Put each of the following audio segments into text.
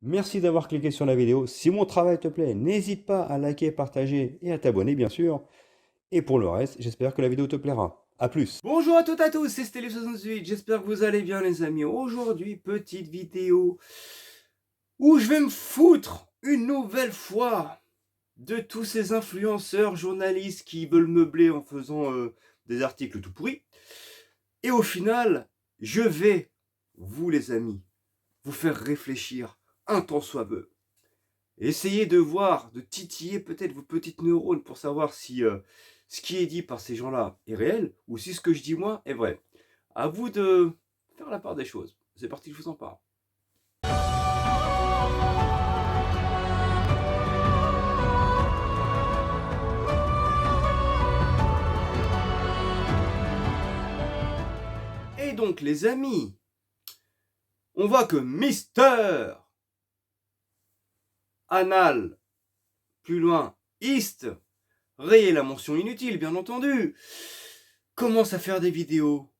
Merci d'avoir cliqué sur la vidéo. Si mon travail te plaît, n'hésite pas à liker, partager et à t'abonner, bien sûr. Et pour le reste, j'espère que la vidéo te plaira. A plus. Bonjour à toutes et à tous, c'est Stélé68, j'espère que vous allez bien les amis. Aujourd'hui, petite vidéo où je vais me foutre une nouvelle fois de tous ces influenceurs, journalistes qui veulent meubler en faisant des articles tout pourris. Et au final, je vais, vous les amis, vous faire réfléchir un tant soit peu. Essayez de voir, de titiller peut-être vos petites neurones pour savoir si ce qui est dit par ces gens-là est réel ou si ce que je dis moi est vrai. À vous de faire la part des choses. C'est parti, je vous en parle. Et donc les amis, on voit que Mister Anal, plus loin, East, rayez la mention inutile bien entendu, commence à faire des vidéos.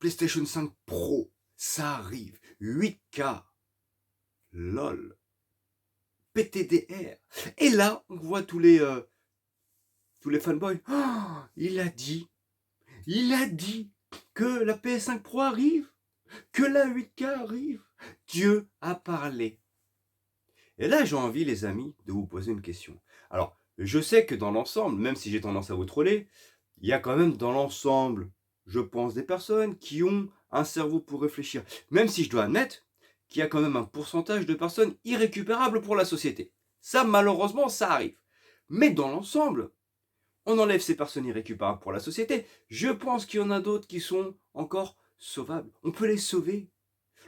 PlayStation 5 Pro, ça arrive, 8K, lol, PTDR. Et là, on voit tous les fanboys. Oh, il a dit que la PS5 Pro arrive, que la 8K arrive. Dieu a parlé. Et là, j'ai envie, les amis, de vous poser une question. Alors, je sais que dans l'ensemble, même si j'ai tendance à vous troller, il y a quand même dans l'ensemble, je pense, des personnes qui ont un cerveau pour réfléchir. Même si je dois admettre qu'il y a quand même un pourcentage de personnes irrécupérables pour la société. Ça, malheureusement, ça arrive. Mais dans l'ensemble, on enlève ces personnes irrécupérables pour la société. Je pense qu'il y en a d'autres qui sont encore sauvables. On peut les sauver.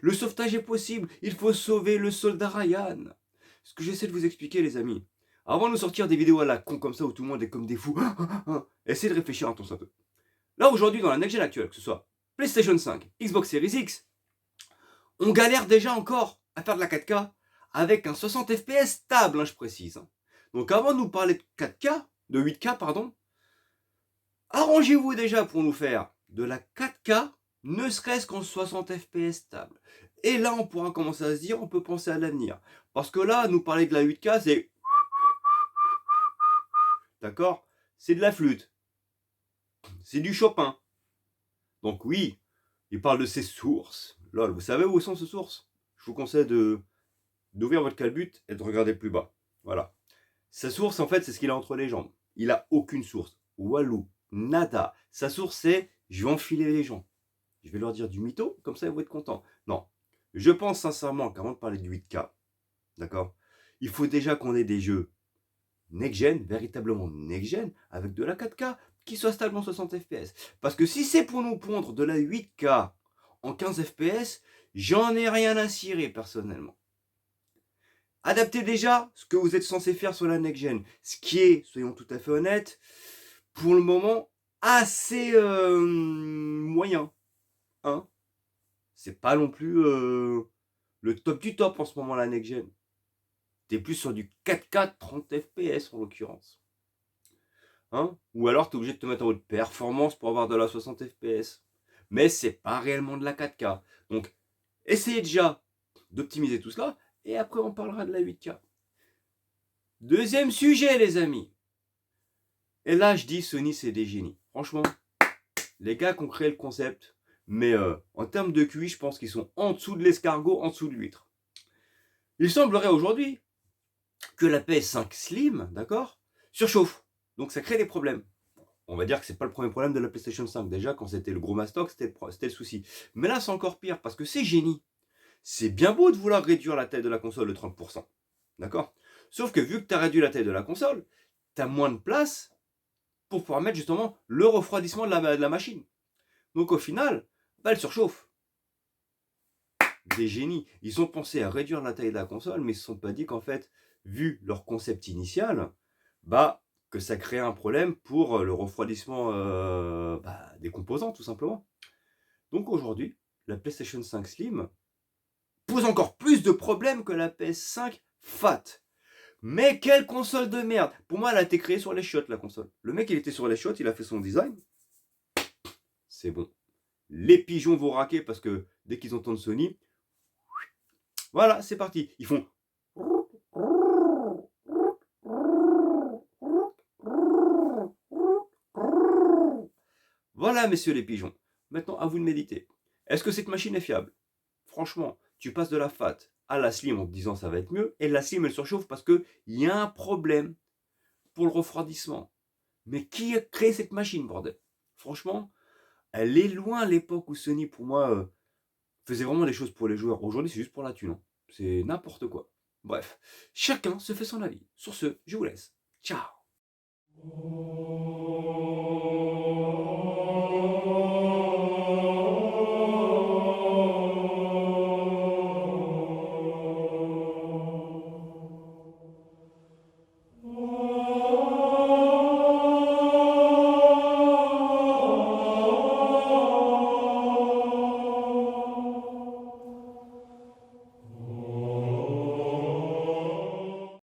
Le sauvetage est possible. Il faut sauver le soldat Ryan. Ce que j'essaie de vous expliquer, les amis. Avant de nous sortir des vidéos à la con comme ça où tout le monde est comme des fous, essayez de réfléchir un peu. Là, aujourd'hui, dans la next-gen actuelle, que ce soit PlayStation 5, Xbox Series X, on galère déjà encore à faire de la 4K avec un 60 FPS stable, je précise. Donc avant de nous parler de 4K, de 8K, pardon, arrangez-vous déjà pour nous faire de la 4K, ne serait-ce qu'en 60 FPS stable. Et là, on pourra commencer à se dire, on peut penser à l'avenir. Parce que là, nous parler de la 8K, c'est... D'accord? C'est de la flûte. C'est du Chopin. Donc oui, il parle de ses sources. Lol, vous savez où sont ces sources? Je vous conseille d'ouvrir votre calbut et de regarder plus bas. Voilà. Sa source, en fait, c'est ce qu'il a entre les jambes. Il a aucune source. Walou, nada. Sa source, c'est je vais enfiler les gens. Je vais leur dire du mytho, comme ça ils vont être contents. Non. Je pense sincèrement qu'avant de parler du 8K, d'accord, il faut déjà qu'on ait des jeux next-gen, véritablement next-gen, avec de la 4K, qui soit stable en 60 FPS. Parce que si c'est pour nous pondre de la 8K en 15 FPS, j'en ai rien à cirer personnellement. Adaptez déjà ce que vous êtes censé faire sur la next-gen. Ce qui est, soyons tout à fait honnêtes, pour le moment, assez moyen. Hein, c'est pas non plus le top du top en ce moment, la next-gen. T'es plus sur du 4K 30 FPS en l'occurrence. Hein, ou alors t'es obligé de te mettre en haute performance pour avoir de la 60 FPS. Mais c'est pas réellement de la 4K. Donc, essayez déjà d'optimiser tout cela, et après on parlera de la 8K. Deuxième sujet, les amis. Et là, je dis Sony, c'est des génies. Franchement, les gars qui ont créé le concept, mais en termes de QI, je pense qu'ils sont en dessous de l'escargot, en dessous de l'huître. Il semblerait aujourd'hui que la PS5 Slim, d'accord, surchauffe. Donc ça crée des problèmes. On va dire que c'est pas le premier problème de la PlayStation 5. Déjà, quand c'était le gros mastoc, c'était le souci. Mais là, c'est encore pire, parce que c'est génie. C'est bien beau de vouloir réduire la taille de la console de 30%. D'accord? Sauf que vu que tu as réduit la taille de la console, tu as moins de place pour pouvoir mettre justement le refroidissement de la machine. Donc au final, bah, elle surchauffe. Des génies. Ils ont pensé à réduire la taille de la console, mais ils ne se sont pas dit qu'en fait, vu leur concept initial, bah, que ça crée un problème pour le refroidissement des composants, tout simplement. Donc aujourd'hui, la PlayStation 5 Slim pose encore plus de problèmes que la PS5 Fat. Mais quelle console de merde! Pour moi, elle a été créée sur les chiottes, la console. Le mec, il était sur les chiottes, il a fait son design. C'est bon. Les pigeons vont raquer parce que dès qu'ils entendent Sony, Voilà, c'est parti. Ils font... Voilà, messieurs les pigeons. Maintenant, à vous de méditer. Est-ce que cette machine est fiable? Franchement, tu passes de la fat à la slim en te disant ça va être mieux, et la slim elle surchauffe parce qu'il y a un problème pour le refroidissement. Mais qui a créé cette machine, bordel? Franchement, elle est loin l'époque où Sony, pour moi, faisait vraiment des choses pour les joueurs. Aujourd'hui, c'est juste pour la thune. Hein. C'est n'importe quoi. Bref, chacun se fait son avis. Sur ce, je vous laisse. Ciao.